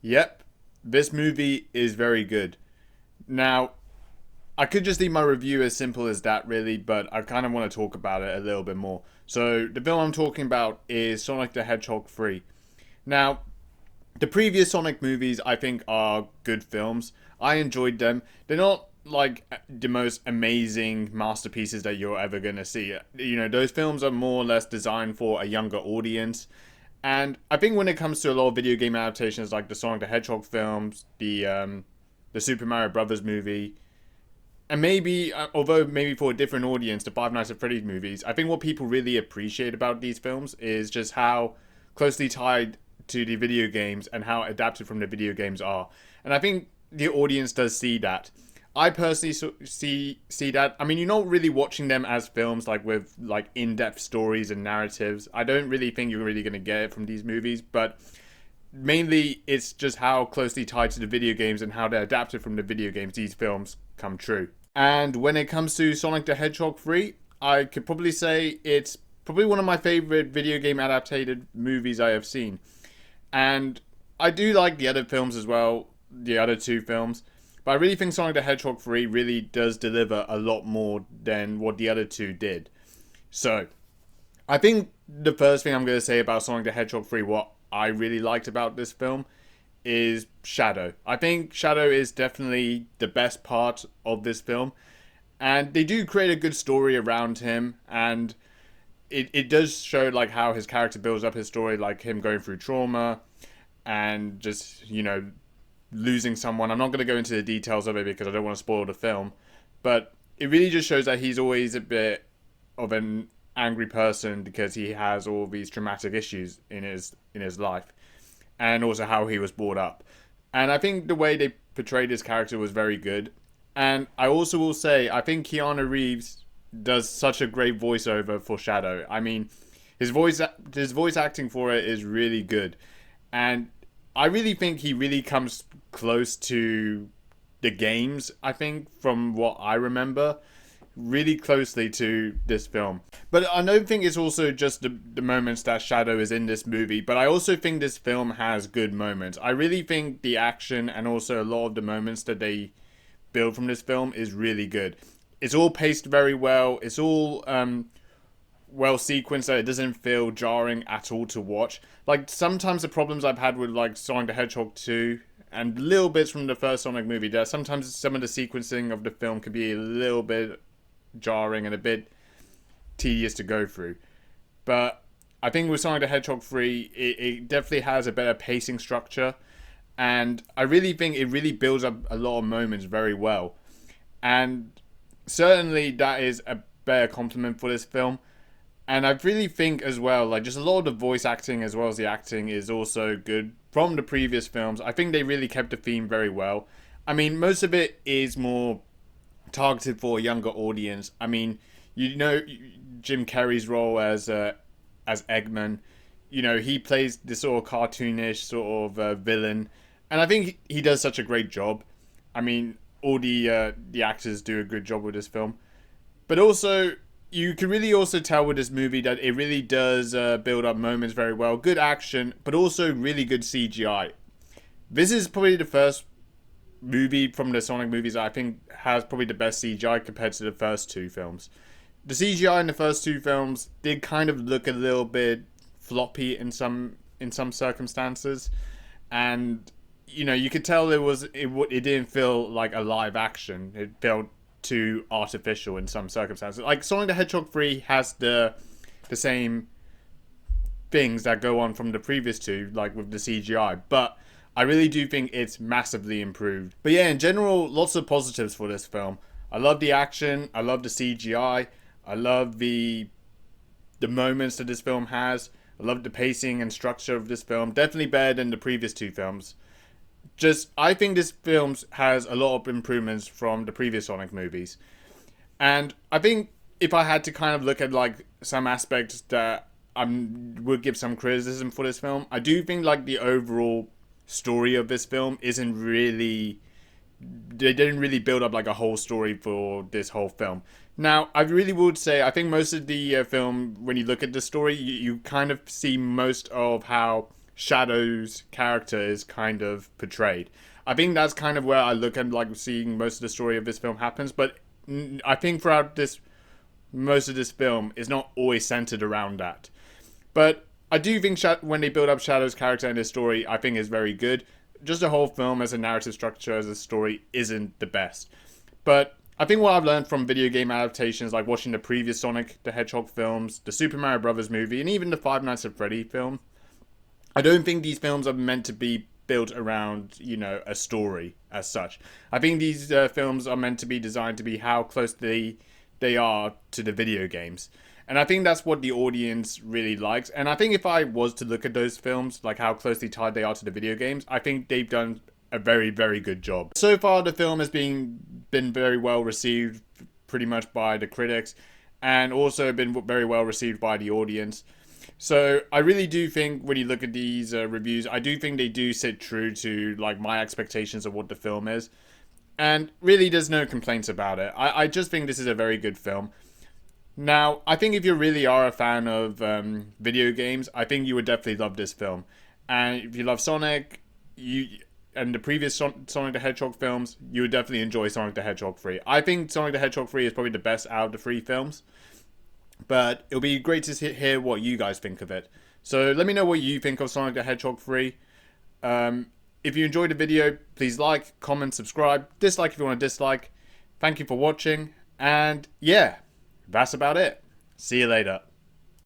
Yep, this movie is very good. Now, I could just leave my review as simple as that, really, but I kind of want to talk about it a little bit more. So, the film I'm talking about is Sonic the Hedgehog 3. Now, the previous Sonic movies, I think, are good films. I enjoyed them. They're not like the most amazing masterpieces that you're ever going to see. Those films are more or less designed for a younger audience. And I think when it comes to a lot of video game adaptations, like the Sonic the Hedgehog films, the Super Mario Brothers movie, and maybe, although maybe for a different audience, the Five Nights at Freddy's movies, I think what people really appreciate about these films is just how closely tied to the video games and how adapted from the video games are. And I think the audience does see that. I personally see that. I mean, you're not really watching them as films like with like in-depth stories and narratives. I don't really think you're really going to get it from these movies, but mainly it's just how closely tied to the video games and how they're adapted from the video games these films come true. And when it comes to Sonic the Hedgehog 3, I could probably say it's probably one of my favorite video game adapted movies I have seen. And I do like the other films as well, the other two films. But I really think Sonic the Hedgehog 3 really does deliver a lot more than what the other two did. So, I think the first thing I'm going to say about Sonic the Hedgehog 3, what I really liked about this film, is Shadow. I think Shadow is definitely the best part of this film. And they do create a good story around him. And it does show like how his character builds up his story, like him going through trauma and just, losing someone. I'm not going to go into the details of it because I don't want to spoil the film. But it really just shows that he's always a bit of an angry person because he has all these traumatic issues in his life, and also how he was brought up. And I think the way they portrayed his character was very good. And I also will say I think Keanu Reeves does such a great voiceover for Shadow. I mean, his voice acting for it is really good, and I really think he really comes close to the games. I think from what I remember, really closely to this film. But I don't think it's also just the moments that Shadow is in this movie, but I also think this film has good moments. I really think the action and also a lot of the moments that they build from this film is really good. It's all paced very well. It's all well sequenced so it doesn't feel jarring at all to watch. Like sometimes the problems I've had with like Sonic the Hedgehog 2 and little bits from the first Sonic movie, that sometimes some of the sequencing of the film can be a little bit jarring and a bit tedious to go through. But I think with Sonic the Hedgehog 3, it definitely has a better pacing structure. And I really think it really builds up a lot of moments very well. And certainly that is a better compliment for this film. And I really think as well, like just a lot of the voice acting as well as the acting is also good from the previous films. I think they really kept the theme very well. I mean, most of it is more targeted for a younger audience. I mean, Jim Carrey's role as Eggman. He plays this sort of cartoonish sort of villain, and I think he does such a great job. I mean, all the actors do a good job with this film, but also you can really also tell with this movie that it really does build up moments very well. Good action, but also really good CGI. This is probably the first movie from the Sonic movies that I think has probably the best CGI compared to the first two films. The CGI in the first two films did kind of look a little bit floppy in some circumstances, and you could tell it didn't feel like a live action. It felt too artificial in some circumstances. Like Sonic the Hedgehog 3 has the same things that go on from the previous two, like with the CGI, but I really do think it's massively improved. But yeah, in general, lots of positives for this film. I love the action, I love the CGI, I love the moments that this film has. I love the pacing and structure of this film. Definitely better than the previous two films. I think this film has a lot of improvements from the previous Sonic movies. And I think if I had to kind of look at like some aspects that I would give some criticism for this film, I do think like the overall story of this film isn't really, they didn't really build up like a whole story for this whole film. Now, I really would say I think most of the film, when you look at the story, you kind of see most of how Shadow's character is kind of portrayed. I think that's kind of where I look at like seeing most of the story of this film happens. But I think throughout this most of this film is not always centered around that. But I do think when they build up Shadow's character and his story, I think is very good. Just the whole film as a narrative structure, as a story, isn't the best. But I think what I've learned from video game adaptations, like watching the previous Sonic the Hedgehog films, the Super Mario Brothers movie, and even the Five Nights at Freddy film, I don't think these films are meant to be built around, a story as such. I think these films are meant to be designed to be how close they are to the video games. And I think that's what the audience really likes. And I think if I was to look at those films, like how closely tied they are to the video games, I think they've done a very, very good job. So far, the film has been very well received pretty much by the critics and also been very well received by the audience. So I really do think when you look at these reviews, I do think they do sit true to like my expectations of what the film is. And really, there's no complaints about it. I just think this is a very good film. Now, I think if you really are a fan of video games, I think you would definitely love this film. And if you love Sonic, and the previous Sonic the Hedgehog films, you would definitely enjoy Sonic the Hedgehog 3. I think Sonic the Hedgehog 3 is probably the best out of the 3 films. But it'll be great to hear what you guys think of it. So let me know what you think of Sonic the Hedgehog 3. If you enjoyed the video, please like, comment, subscribe. Dislike if you want to dislike. Thank you for watching. And yeah, that's about it. See you later.